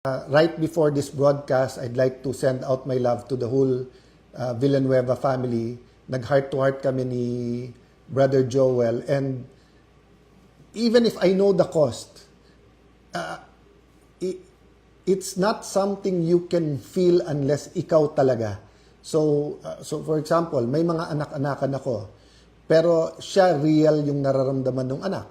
Right before this broadcast, I'd like to send out my love to the whole Villanueva family. Nag-heart-to-heart kami ni Brother Joel. And even if I know the cost, it's not something you can feel unless ikaw talaga. So for example, may mga anak-anakan ako, pero siya real yung nararamdaman ng anak.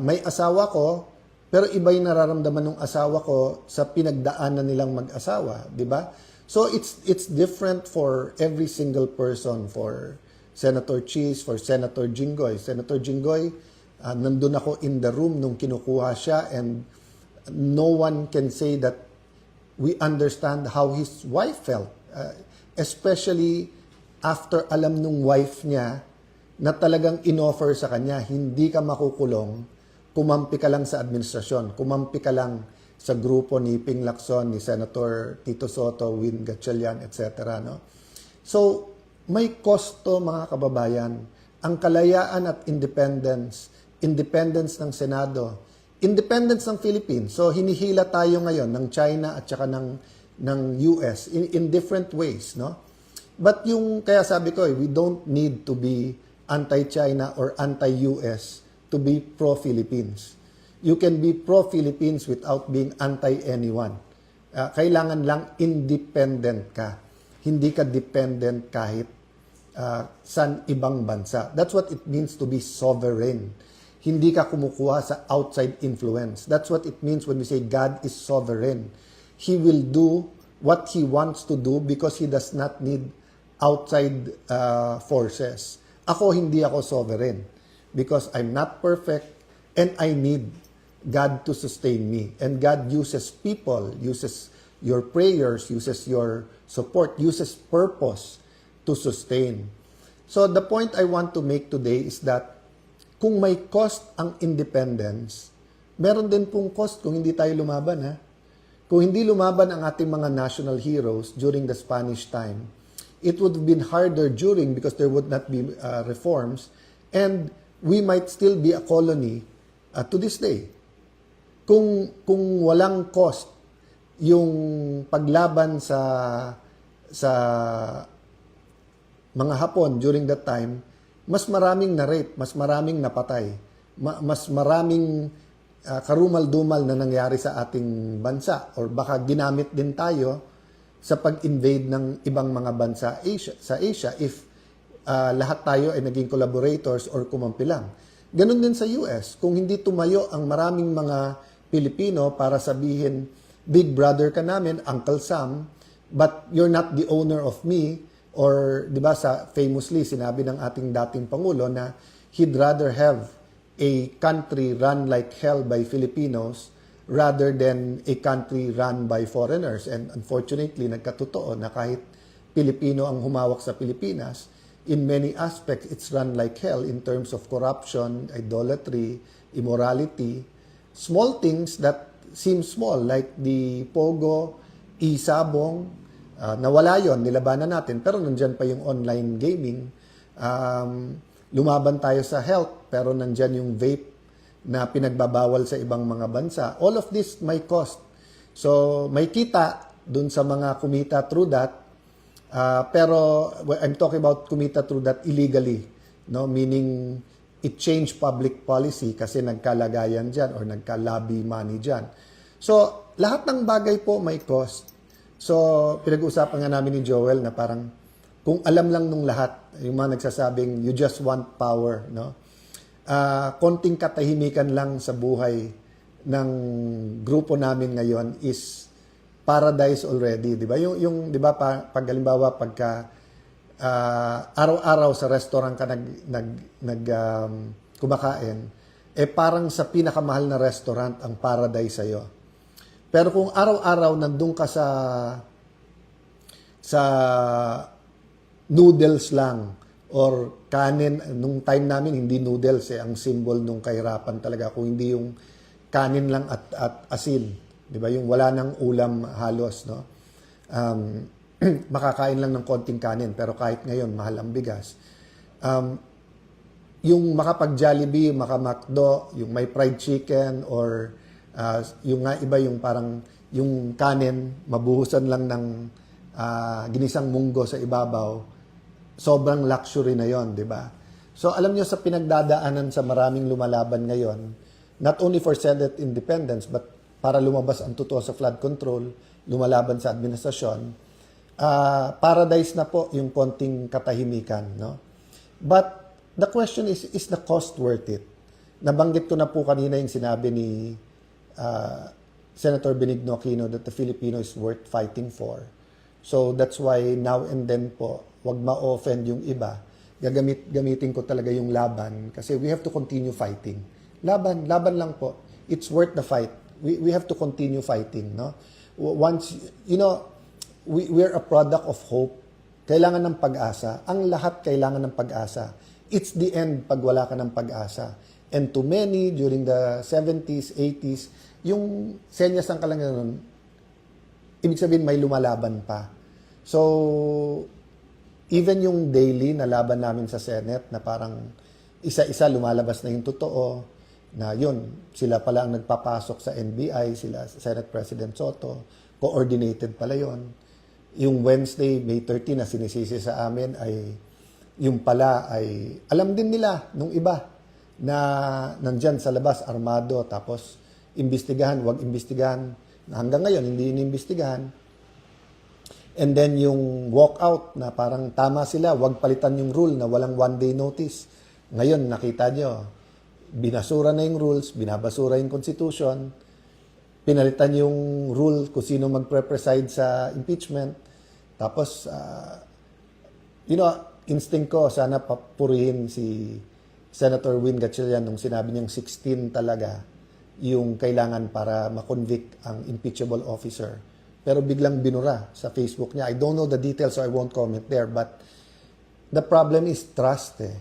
May asawa ko, pero iba yung nararamdaman ng asawa ko sa pinagdaanan nilang mag-asawa, di ba? So it's different for every single person. For Senator Cheese, for Senator Jinggoy. Senator Jinggoy, nandun ako in the room nung kinukuha siya, and no one can say that we understand how his wife felt. Especially after alam nung wife niya na talagang inoffer sa kanya, hindi ka makukulong, kumampi ka lang sa administrasyon, kumampi ka lang sa grupo ni Ping Lacson, ni Senator Tito Soto, Win Gatchalian, etc. No? So, may kosto mga kababayan. Ang kalayaan at independence ng Senado, independence ng Philippines. So, hinihila tayo ngayon ng China at saka ng US in different ways. No? But kaya sabi ko, we don't need to be anti-China or anti-US to be pro-Philippines. You can be pro-Philippines without being anti-anyone. Kailangan lang independent ka. Hindi ka dependent kahit sa ibang bansa. That's what it means to be sovereign. Hindi ka kumukuha sa outside influence. That's what it means when we say God is sovereign. He will do what He wants to do because He does not need outside forces. Hindi ako sovereign. Because I'm not perfect and I need God to sustain me. And God uses people, uses your prayers, uses your support, uses purpose to sustain. So the point I want to make today is that kung may cost ang independence, meron din pong cost kung hindi tayo lumaban. Kung hindi lumaban ang ating mga national heroes during the Spanish time, it would have been harder during because there would not be reforms, and we might still be a colony to this day. Kung walang cost yung paglaban sa mga Hapon during that time, mas maraming na-rape, mas maraming napatay, mas maraming karumal-dumal na nangyari sa ating bansa, or baka ginamit din tayo sa pag-invade ng ibang mga bansa sa Asia if lahat tayo ay naging collaborators or kumampi lang. Ganun din sa US. Kung hindi tumayo ang maraming mga Pilipino para sabihin, big brother ka namin, Uncle Sam, but you're not the owner of me, or di ba famously sinabi ng ating dating Pangulo na he'd rather have a country run like hell by Filipinos rather than a country run by foreigners. And unfortunately, nagkatotoo na kahit Pilipino ang humawak sa Pilipinas, in many aspects, it's run like hell in terms of corruption, idolatry, immorality, small things that seem small, like the Pogo, Isabong, nawala yon, nilabanan natin, pero nandyan pa yung online gaming. Lumaban tayo sa health, pero nandyan yung vape na pinagbabawal sa ibang mga bansa. All of this may cost. So, may kita dun sa mga kumita through that. Pero I'm talking about kumita through that illegally, no? Meaning it changed public policy kasi nagkalagayan dyan or nagka-lobby money dyan. So, lahat ng bagay po may cost. So, pinag-uusapan nga namin ni Joel na parang kung alam lang nung lahat, yung mga nagsasabing you just want power, no? Konting katahimikan lang sa buhay ng grupo namin ngayon is paradise already, di ba? Yung di ba pag halimbawa pagka araw-araw sa restaurant ka kumakain, parang sa pinakamahal na restaurant ang paradise sa'yo. Pero kung araw-araw nandun ka sa noodles lang or kanin, nung time namin hindi noodles ang symbol nung kahirapan talaga, kung hindi yung kanin lang at asin. Di ba? Yung wala nang ulam halos, no? Makakain lang ng konting kanin, pero kahit ngayon, mahal ang bigas. Yung makapag-Jollibee, maka-McDo, yung may fried chicken, or yung nga iba yung parang yung kanin, mabuhusan lang ng ginisang munggo sa ibabaw, sobrang luxury na yon, di ba? So alam nyo sa pinagdadaanan sa maraming lumalaban ngayon, not only for Senate independence, but para lumabas ang totoo sa flood control, lumalaban sa administrasyon, paradise na po yung konting katahimikan, no? But the question is the cost worth it? Nabanggit ko na po kanina yung sinabi ni Senator Benigno Aquino that the Filipino is worth fighting for. So that's why now and then po, wag ma-offend yung iba. Gamitin ko talaga yung laban kasi we have to continue fighting. Laban lang po. It's worth the fight. We have to continue fighting, no? Once, we're a product of hope. Kailangan ng pag-asa. Ang lahat kailangan ng pag-asa. It's the end pag wala ka ng pag-asa. And to many, during the 70s, 80s, yung senyas ng kalanganan, ibig sabihin may lumalaban pa. So, even yung daily na laban namin sa Senate na parang isa-isa lumalabas na yung totoo, na yun, sila pala ang nagpapasok sa NBI, sila Senate President Soto, coordinated pala yun. Yung Wednesday, May 13 na sinisisi sa amin ay, yung pala ay, alam din nila nung iba na nandyan sa labas, armado, tapos imbestigahan, wag imbestigahan, na hanggang ngayon hindi inimbestigahan. And then yung walkout na parang tama sila, wag palitan yung rule na walang one-day notice. Ngayon, nakita nyo, binasura na yung rules, binabasura yung constitution, pinalitan yung rule kung sino magpre-preside sa impeachment. Tapos, instinct ko, sana papurihin si Senator Win Gatchalian nung sinabi niyang 16 talaga yung kailangan para makonvict ang impeachable officer. Pero biglang binura sa Facebook niya. I don't know the details so I won't comment there. But the problem is trust eh.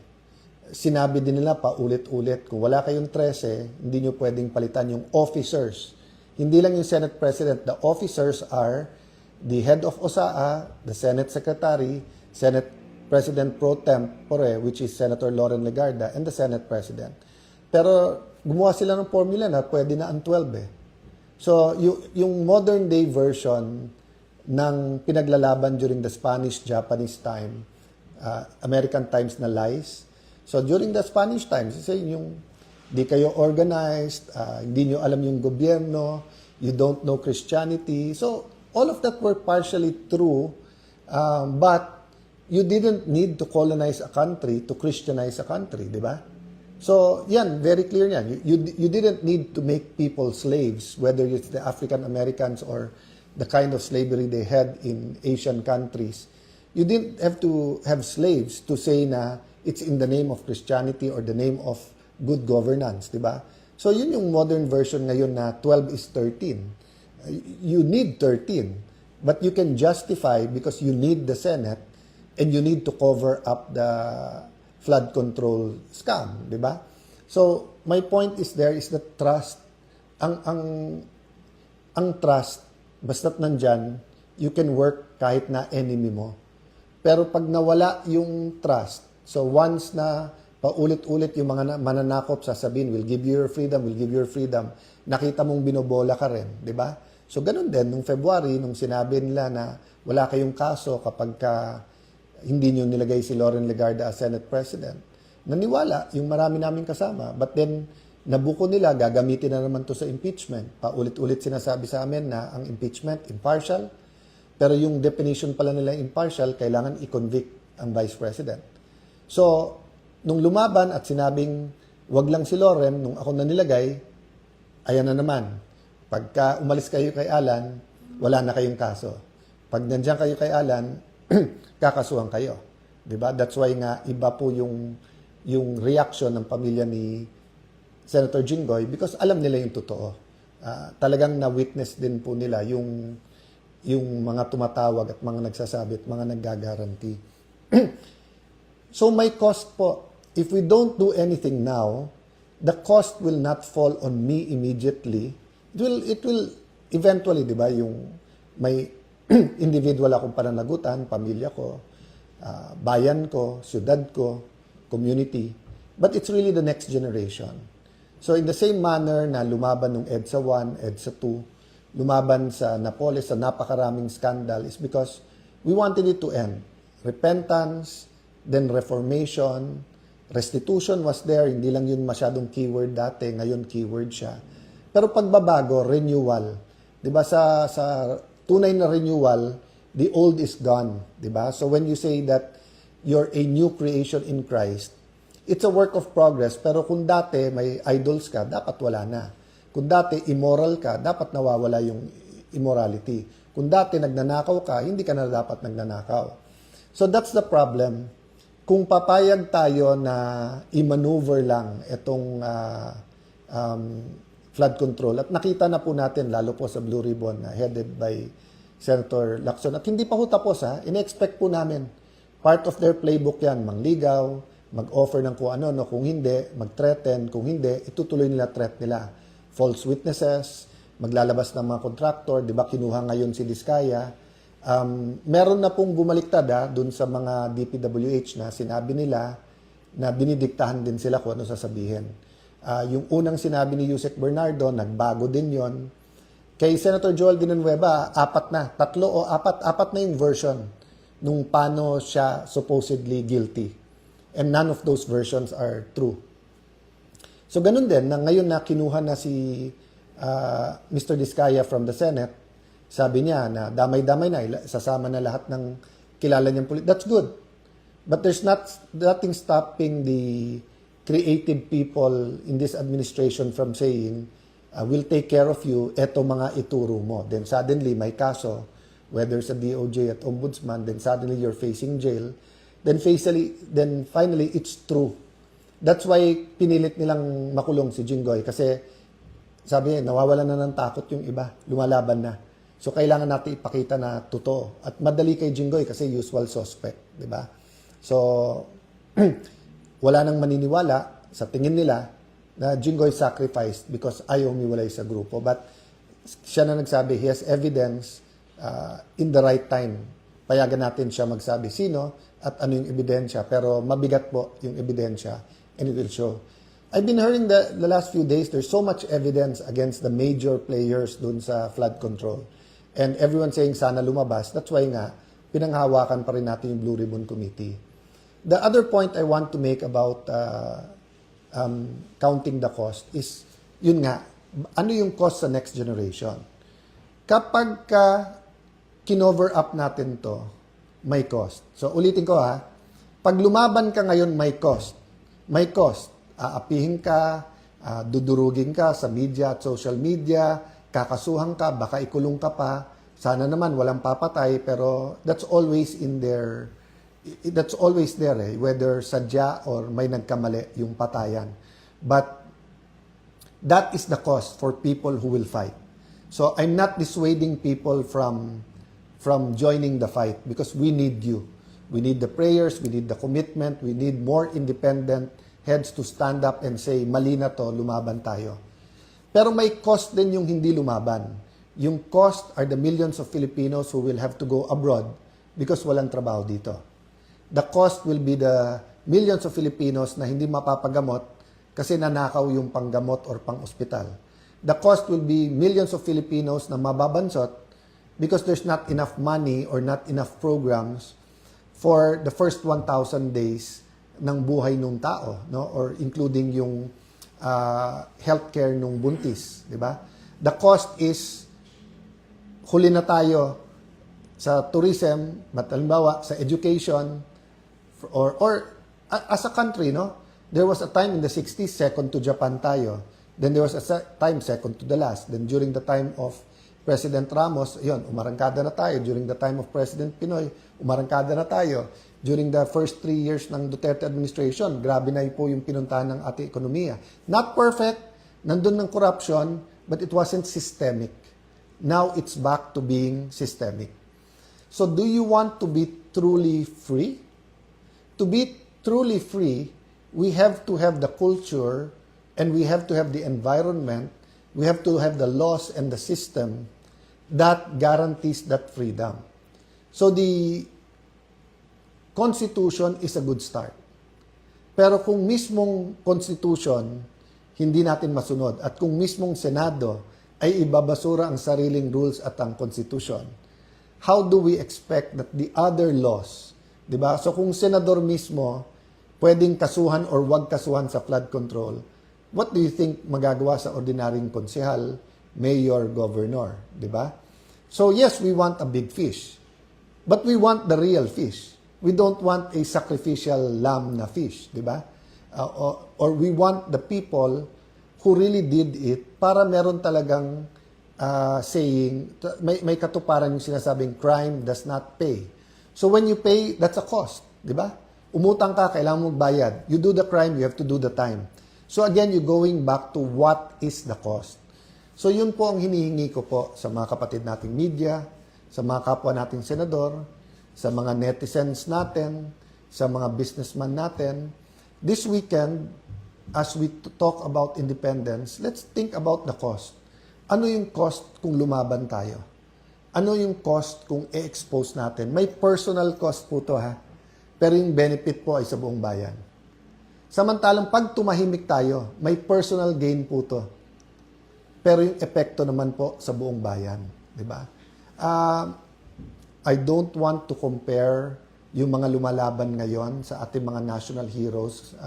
Sinabi din nila paulit-ulit, kung wala kayong 13, hindi nyo pwedeng palitan yung officers. Hindi lang yung Senate President. The officers are the head of OSAA, the Senate Secretary, Senate President Pro Tempore, which is Senator Loren Legarda, and the Senate President. Pero gumawa sila ng formula na pwede na ang 12 eh. So, yung modern day version ng pinaglalaban during the Spanish-Japanese time, American times na lies. So, during the Spanish times, yung di kayo organized, hindi nyo alam yung gobyerno, you don't know Christianity. So, all of that were partially true, but you didn't need to colonize a country to Christianize a country, di ba? So, yan, very clear yan. You didn't need to make people slaves, whether it's the African Americans or the kind of slavery they had in Asian countries. You didn't have to have slaves to say na it's in the name of Christianity or the name of good governance, di ba? So, yun yung modern version ngayon na 12 is 13. You need 13, but you can justify because you need the Senate and you need to cover up the flood control scam, di ba? So, my point is there is the trust. Ang trust, basta't nandyan, you can work kahit na enemy mo. Pero pag nawala yung trust, so once na paulit-ulit yung mga mananakop sasabihin, we'll give you your freedom, we'll give you your freedom, nakita mong binobola ka rin, di ba? So, ganun din, nung February, nung sinabi nila na wala kayong kaso kapag hindi nyo nilagay si Loren Legarda as Senate President. Naniwala yung marami namin kasama. But then, nabuko nila, gagamitin na naman to sa impeachment. Paulit-ulit sinasabi sa amin na ang impeachment, impartial. Pero yung definition pala nila impartial, kailangan i-convict ang Vice President. So, nung lumaban at sinabing, wag lang si Loren, nung ako na nilagay, ayan na naman. Pagka umalis kayo kay Alan, wala na kayong kaso. Pag nandiyan kayo kay Alan, kakasuhan kayo. Diba? That's why nga iba po yung reaction ng pamilya ni Senator Jinggoy because alam nila yung totoo. Talagang na-witness din po nila yung mga tumatawag at mga nagsasabi at mga naggagaranti. So may cost po. If we don't do anything now, the cost will not fall on me immediately. It will eventually, di ba, yung may individual akong pananagutan, pamilya ko, bayan ko, syudad ko, community. But it's really the next generation. So in the same manner na lumaban ng EDSA 1, EDSA 2, lumaban sa Napoles sa napakaraming scandal is because we wanted it to end. Repentance, then reformation, restitution was there, hindi lang yun masyadong keyword dati, ngayon keyword siya. Pero pagbabago, renewal. 'Di ba sa tunay na renewal, the old is gone, 'di ba? So when you say that you're a new creation in Christ, it's a work of progress, pero kung dati may idols ka, dapat wala na. Kung dati immoral ka, dapat nawawala yung immorality. Kung dati nagnanakaw ka, hindi ka na dapat nagnanakaw. So that's the problem. Kung papayag tayo na i-maneuver lang itong flood control, at nakita na po natin, lalo po sa Blue Ribbon, headed by Senator Lacson, at hindi pa ho tapos, in-expect po namin, part of their playbook yan, mangligaw, mag-offer ng kung ano, no, kung hindi, mag-threaten, kung hindi, itutuloy nila threat nila. False witnesses, maglalabas ng mga contractor, di ba kinuha ngayon si Diskaya. Meron na pong bumaliktad dun sa mga DPWH na sinabi nila na dinidiktahan din sila kung ano sasabihin. Yung unang sinabi ni Yusek Bernardo, nagbago din yon. Kay Senator Joel Villanueva, apat na yung version nung paano siya supposedly guilty. And none of those versions are true. So ganun din, na ngayon na kinuha na si Mr. Diskaya from the Senate, sabi niya na damay-damay na, sasama na lahat ng kilala niyang pulis. That's good. But there's nothing stopping the creative people in this administration from saying, we'll take care of you, eto mga ituro mo. Then suddenly, may kaso, whether sa DOJ at Ombudsman, then suddenly you're facing jail. Then finally, it's true. That's why pinilit nilang makulong si Jinggoy kasi sabi niya, nawawalan na ng takot yung iba, lumalaban na. So kailangan natin ipakita na totoo. At madali kay Jinggoy kasi usual suspect, di ba? So wala nang maniniwala sa tingin nila na Jinggoy sacrificed because ayaw umiwalay sa grupo. But siya na nagsabi, he has evidence in the right time. Payagan natin siya magsabi sino at ano yung ebidensya. Pero mabigat po yung ebidensya and it will show. I've been hearing the last few days, there's so much evidence against the major players dun sa flood control. And everyone saying sana lumabas. That's why nga, pinanghawakan pa rin natin yung Blue Ribbon Committee. The other point I want to make about counting the cost is, yun nga, ano yung cost sa next generation? Kapag kinover up natin to, may cost. So ulitin ko pag lumaban ka ngayon, may cost. May cost. Aapihin ka, dudurugin ka sa media at social media, kakasuhan ka, baka ikulong ka pa. Sana naman walang papatay, pero that's always there whether sadya or may nagkamali yung patayan. But that is the cost for people who will fight. So I'm not dissuading people from joining the fight because we need you. We need the prayers, we need the commitment, we need more independent heads to stand up and say, mali na to, lumaban tayo. Pero may cost din yung hindi lumaban. Yung cost are the millions of Filipinos who will have to go abroad because walang trabaho dito. The cost will be the millions of Filipinos na hindi mapapagamot kasi nanakaw yung panggamot or pang-ospital. The cost will be millions of Filipinos na mababansot because there's not enough money or not enough programs for the first 1,000 days ng buhay ng tao, no? Or including yung healthcare nung buntis, di ba? The cost is, huli na tayo sa tourism, but halimbawa sa education, or as a country, no? There was a time in the 60s, second to Japan tayo. Then there was a time second to the last. Then during the time of President Ramos, yun, umarangkada na tayo. During the time of President Pinoy, umarangkada na tayo. During the first 3 years ng Duterte administration, grabe na po yung pinuntahan ng ating ekonomiya. Not perfect, nandun ng corruption, but it wasn't systemic. Now it's back to being systemic. So do you want to be truly free? To be truly free, we have to have the culture and we have to have the environment, we have to have the laws and the system that guarantees that freedom. So the Constitution is a good start. Pero kung mismong Constitution hindi natin masunod at kung mismong Senado ay ibabasura ang sariling rules at ang constitution, how do we expect that the other laws, di ba? So kung senador mismo pwedeng kasuhan or wag kasuhan sa flood control, what do you think magagawa sa ordinaryong konsehal, mayor, governor, di ba? So yes, we want a big fish, but we want the real fish. We don't want a sacrificial lamb na fish, di ba? Or we want the people who really did it para meron talagang saying, may katuparan yung sinasabing crime does not pay. So when you pay, that's a cost, di ba? Umutang ka, kailangan mong bayad. You do the crime, you have to do the time. So again, you're going back to what is the cost. So yun po ang hinihingi ko po sa mga kapatid nating media, sa mga kapwa nating senador, sa mga netizens natin, sa mga businessman natin. This weekend, as we talk about independence, let's think about the cost. Ano yung cost kung lumaban tayo? Ano yung cost kung i-expose natin? May personal cost po to ha, pero yung benefit po ay sa buong bayan. Samantalang pag tumahimik tayo, may personal gain po to. Pero yung epekto naman po sa buong bayan. Di ba? I don't want to compare yung mga lumalaban ngayon sa ating mga national heroes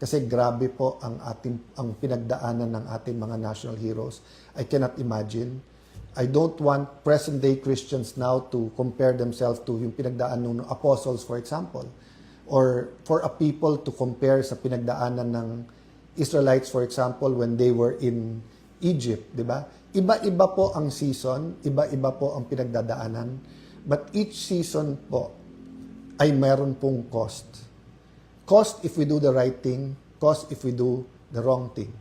kasi grabe po ang pinagdaanan ng ating mga national heroes. I cannot imagine. I don't want present-day Christians now to compare themselves to yung pinagdaanan ng apostles, for example. Or for a people to compare sa pinagdaanan ng Israelites, for example, when they were in Egypt, di ba? Iba-iba po ang season, iba-iba po ang pinagdadaanan, but each season po ay meron pong cost. Cost if we do the right thing, cost if we do the wrong thing.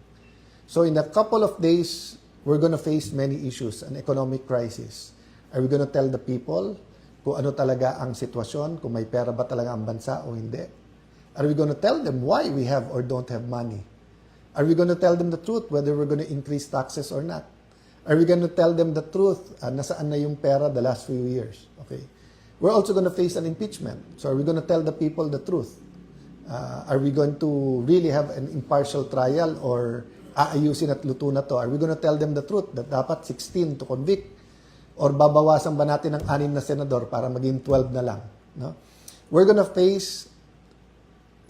So in a couple of days, we're gonna face many issues, an economic crisis. Are we gonna tell the people kung ano talaga ang sitwasyon, kung may pera ba talaga ang bansa o hindi? Are we gonna tell them why we have or don't have money? Are we gonna tell them the truth whether we're gonna increase taxes or not? Are we gonna tell them the truth, nasaan na yung pera the last few years? Okay. We're also gonna face an impeachment. So are we gonna tell the people the truth? Are we going to really have an impartial trial or aayusin at luto na to? Are we gonna tell them the truth that dapat 16 to convict? Or babawasan ba natin ng 6 na senador para maging 12 na lang? No? We're gonna face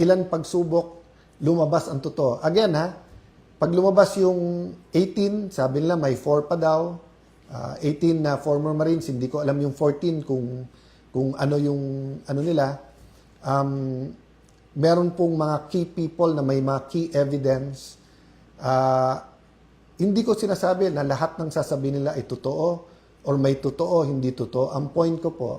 ilan pagsubok, lumabas ang totoo. Again ha, pag lumabas yung 18, sabi nila may 4 pa daw, 18 na former Marines, hindi ko alam yung 14 kung ano yung ano nila. Meron pong mga key people na may mga key evidence. Hindi ko sinasabi na lahat ng sasabihin nila ay totoo or may totoo, hindi totoo. Ang point ko po,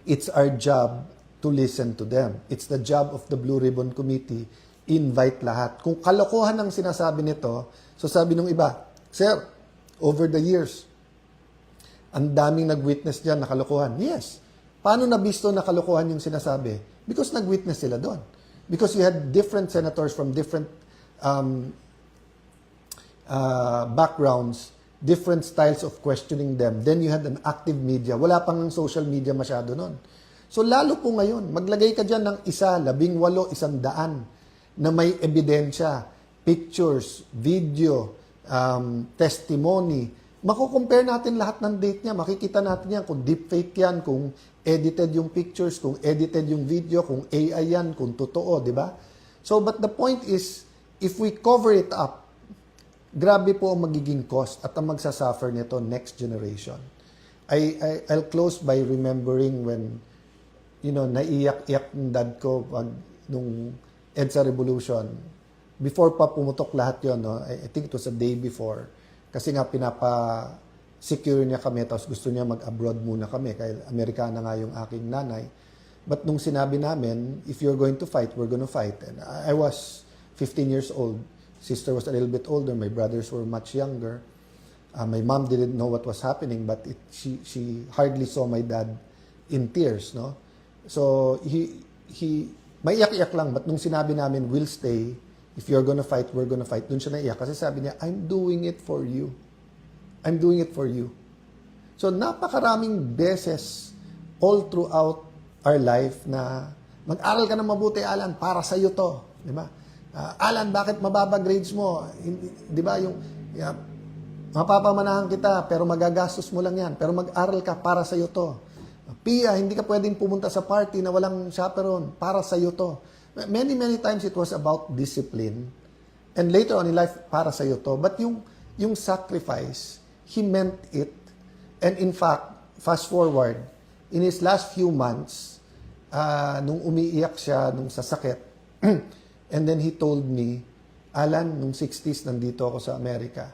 it's our job to listen to them. It's the job of the Blue Ribbon Committee. Invite lahat. Kung kalokohan ang sinasabi nito, so sabi nung iba, Sir, over the years, ang daming nag-witness dyan na kalokohan. Yes. Paano nabisto na kalokohan yung sinasabi? Because nag-witness sila doon. Because you had different senators from different backgrounds, different styles of questioning them. Then you had an active media. Wala pang social media masyado noon. So lalo po ngayon, maglagay ka dyan ng 1, 18, 100 na may ebidensya, pictures, video, testimony. Mako-compare natin lahat ng date niya. Makikita natin yan kung deepfake yan, kung edited yung pictures, kung edited yung video, kung AI yan, kung totoo, di ba? So, but the point is, if we cover it up, grabe po ang magiging cost at ang magsasuffer nito next generation. I'll close by remembering when, naiyak-iyak ng dad ko pag nung EDSA Revolution. Before pa pumutok lahat yon, no? I think it was a day before. Kasi nga pinapa-secure niya kami, tapos gusto niya mag-abroad muna kami, kaya Amerikana nga yung aking nanay. But nung sinabi namin, if you're going to fight, we're going to fight. And I was 15 years old. Sister was a little bit older. My brothers were much younger. My mom didn't know what was happening, but she hardly saw my dad in tears, no? So, maiyak-iyak lang. But nung sinabi namin, we'll stay, if you're gonna fight, we're gonna fight, dun siya naiyak. Kasi sabi niya, I'm doing it for you. I'm doing it for you. So, napakaraming beses all throughout our life na mag-aral ka na mabuti, Alan, para sa'yo to. Di ba? Alan, bakit mababa grades mo? Di ba? Mapapamanahan kita, pero magagastos mo lang yan. Pero mag-aral ka, para sa'yo to. Pia, hindi ka pwedeng pumunta sa party na walang chaperone. Para sa'yo to. Many, many times it was about discipline. And later on in life, para sa'yo to. But yung sacrifice, he meant it. And in fact, fast forward, in his last few months, nung umiiyak siya, nung sasakit, and then he told me, Alan, nung 60s, nandito ako sa Amerika.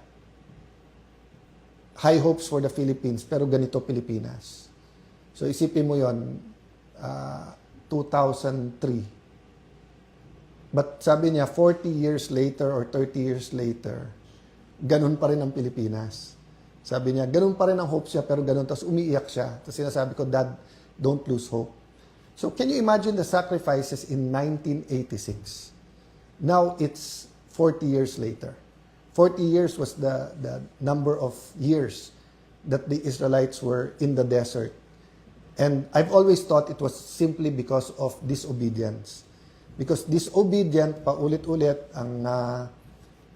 High hopes for the Philippines, pero ganito Pilipinas. So isipin mo yon, 2003. But sabi niya, 40 years later or 30 years later, ganun pa rin ang Pilipinas. Sabi niya, ganun pa rin ang hopes niya, pero ganun. Tapos umiiyak siya. Tapos sinasabi ko, Dad, don't lose hope. So can you imagine the sacrifices in 1986? Now it's 40 years later. 40 years was the number of years that the Israelites were in the desert. And I've always thought it was simply because of disobedience. Because disobedient, paulit-ulit, ang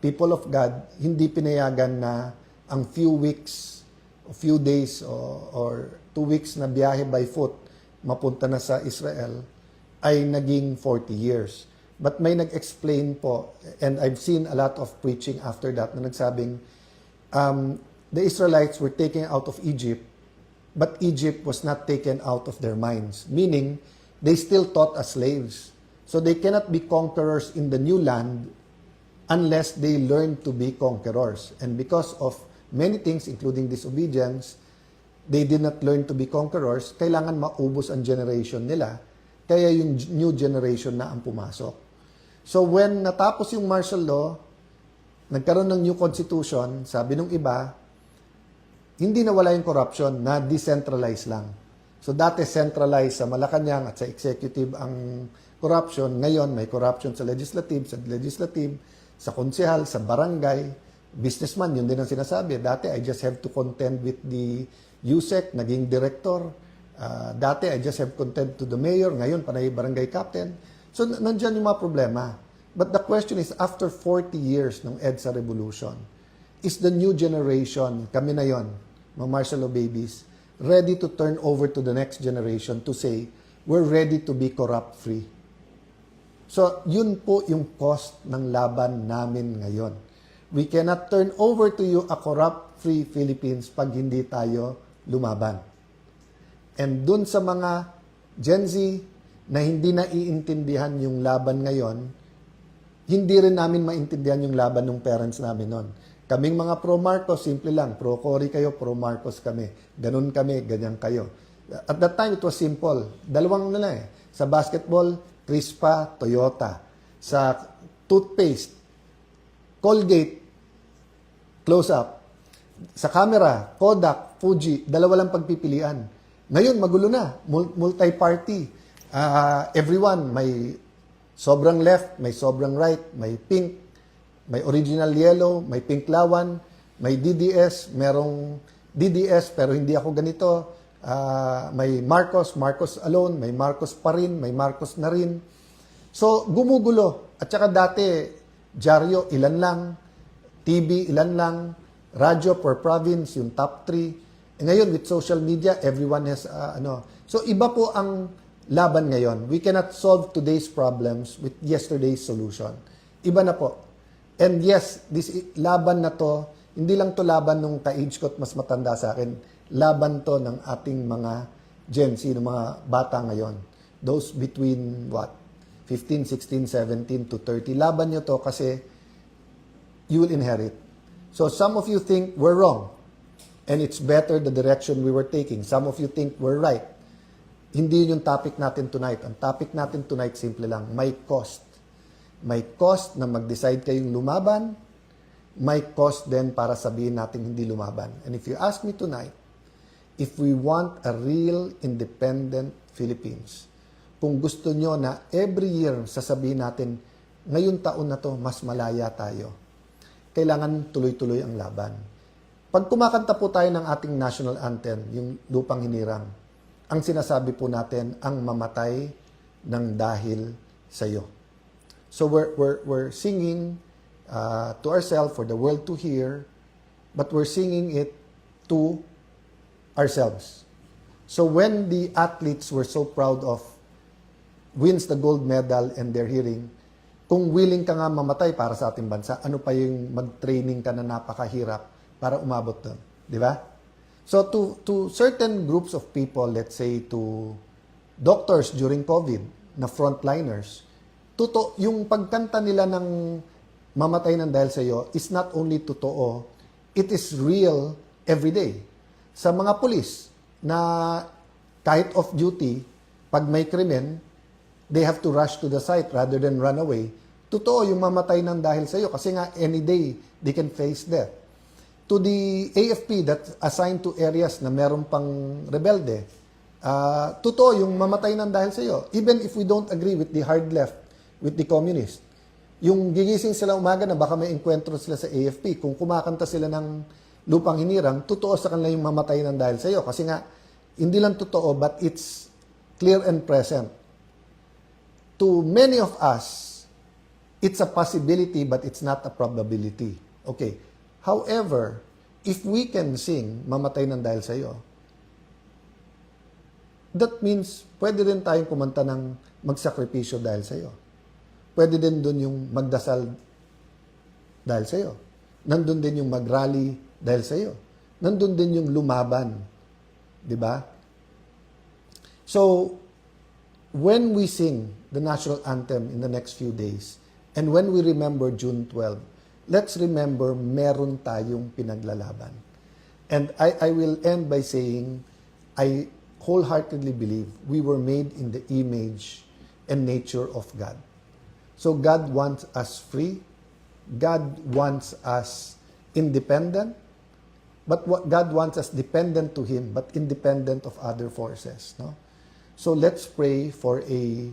people of God, hindi pinayagan na ang few weeks, a few days, or 2 weeks na biyahe by foot, mapunta na sa Israel, ay naging 40 years. But may nag-explain po, and I've seen a lot of preaching after that, na nagsabing, the Israelites were taken out of Egypt, but Egypt was not taken out of their minds. Meaning, they still taught as slaves. So they cannot be conquerors in the new land unless they learn to be conquerors. And because of many things, including disobedience, they did not learn to be conquerors, kailangan maubos ang generation nila, kaya yung new generation na ang pumasok. So when natapos yung martial law, nagkaroon ng new constitution, sabi nung iba, hindi nawala yung corruption, na decentralized lang. So dati centralized sa Malacanang at sa executive ang corruption, ngayon may corruption sa legislative, sa konsehal, sa barangay, businessman, yun din ang sinasabi. Dati I just have to contend with the USEC, naging director. Dati I just have contend to the mayor, ngayon panay barangay captain. So nandyan yung mga problema. But the question is, after 40 years ng EDSA revolution, is the new generation, kami na yon, mga martial law babies, ready to turn over to the next generation to say, we're ready to be corrupt-free. So yun po yung cost ng laban namin ngayon. We cannot turn over to you a corrupt-free Philippines pag hindi tayo lumaban. And dun sa mga Gen Z na hindi naiintindihan yung laban ngayon, hindi rin namin maintindihan yung laban ng parents namin noon. Kaming mga pro-Marcos, simple lang, pro-Cory kayo, pro-Marcos kami. Ganun kami, ganyan kayo. At that time, it was simple. Dalawang na lang eh. Sa basketball, Crispa, Toyota. Sa toothpaste, Colgate, Close-Up. Sa camera, Kodak, Fuji, dalawa lang pagpipilian. Ngayon, magulo na. Multi-party. Everyone, may sobrang left, may sobrang right, may pink, may original yellow, may pink lawan, may DDS, merong DDS pero hindi ako ganito. May Marcos alone, may Marcos pa rin, may Marcos na rin. So, gumugulo. At saka dati, dyaryo, ilan lang, TV, ilan lang, radyo per province, yung top 3. Ngayon, with social media, everyone has, So, iba po ang laban ngayon. We cannot solve today's problems with yesterday's solution. Iba na po. And yes, this laban na to, hindi lang to laban nung ka-age ko at mas matanda sa akin. Laban to ng ating mga Gen Z, ng mga bata ngayon. Those between 15, 16, 17 to 30. Laban nyo to kasi you will inherit. So some of you think we're wrong. And it's better the direction we were taking. Some of you think we're right. Hindi yun yung topic natin tonight. Ang topic natin tonight, simple lang, may cost. May cost na mag-decide kayong lumaban, may cost din para sabihin natin hindi lumaban. And if you ask me tonight, if we want a real independent Philippines, kung gusto nyo na every year sasabihin natin, ngayon taon na to, mas malaya tayo, kailangan tuloy-tuloy ang laban. Pag kumakanta po tayo ng ating national anthem, yung Lupang Hinirang, ang sinasabi po natin, ang mamatay ng dahil sa iyo. So we're singing to ourselves for the world to hear but we're singing it to ourselves. So when the athletes were so proud of wins the gold medal and they're hearing, kung willing ka nga mamatay para sa ating bansa, ano pa yung mag-training ka na napakahirap para umabot doon? Di ba? So to certain groups of people, let's say to doctors during COVID, na frontliners, yung pagkanta nila ng mamatay ng dahil sa iyo is not only totoo, it is real every day. Sa mga pulis na kahit off duty, pag may krimen, they have to rush to the site rather than run away. Totoo yung mamatay ng dahil sa iyo kasi nga any day they can face death. To the AFP that's assigned to areas na meron pang rebelde, totoo yung mamatay ng dahil sa iyo. Even if we don't agree with the hard left, with the communist. Yung gigising sila umaga na baka may enkwentro sila sa AFP, kung kumakanta sila ng lupang hinirang, totoo sa kanila yung mamatay ng dahil sa iyo. Kasi nga, hindi lang totoo, but it's clear and present. To many of us, it's a possibility, but it's not a probability. Okay. However, if we can sing, mamatay ng dahil sa iyo, that means, pwede rin tayong kumanta ng magsakripisyo dahil sa iyo. Pwede din dun yung magdasal dahil sa iyo. Nandun din yung mag-rally dahil sa iyo. Nandun din yung lumaban. Di ba? So, when we sing the national anthem in the next few days, and when we remember June 12, let's remember meron tayong pinaglalaban. And I will end by saying, I wholeheartedly believe we were made in the image and nature of God. So God wants us free. God wants us independent. But God wants us dependent to Him, but independent of other forces. No? So let's pray for a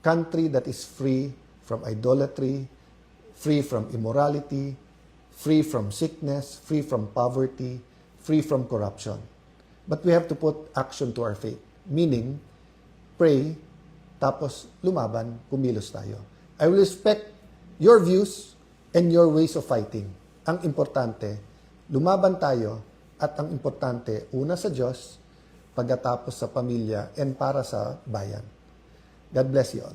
country that is free from idolatry, free from immorality, free from sickness, free from poverty, free from corruption. But we have to put action to our faith. Meaning, pray, tapos lumaban, kumilos tayo. I will respect your views and your ways of fighting. Ang importante, lumaban tayo at ang importante, una sa Diyos, pagkatapos sa pamilya and para sa bayan. God bless you all.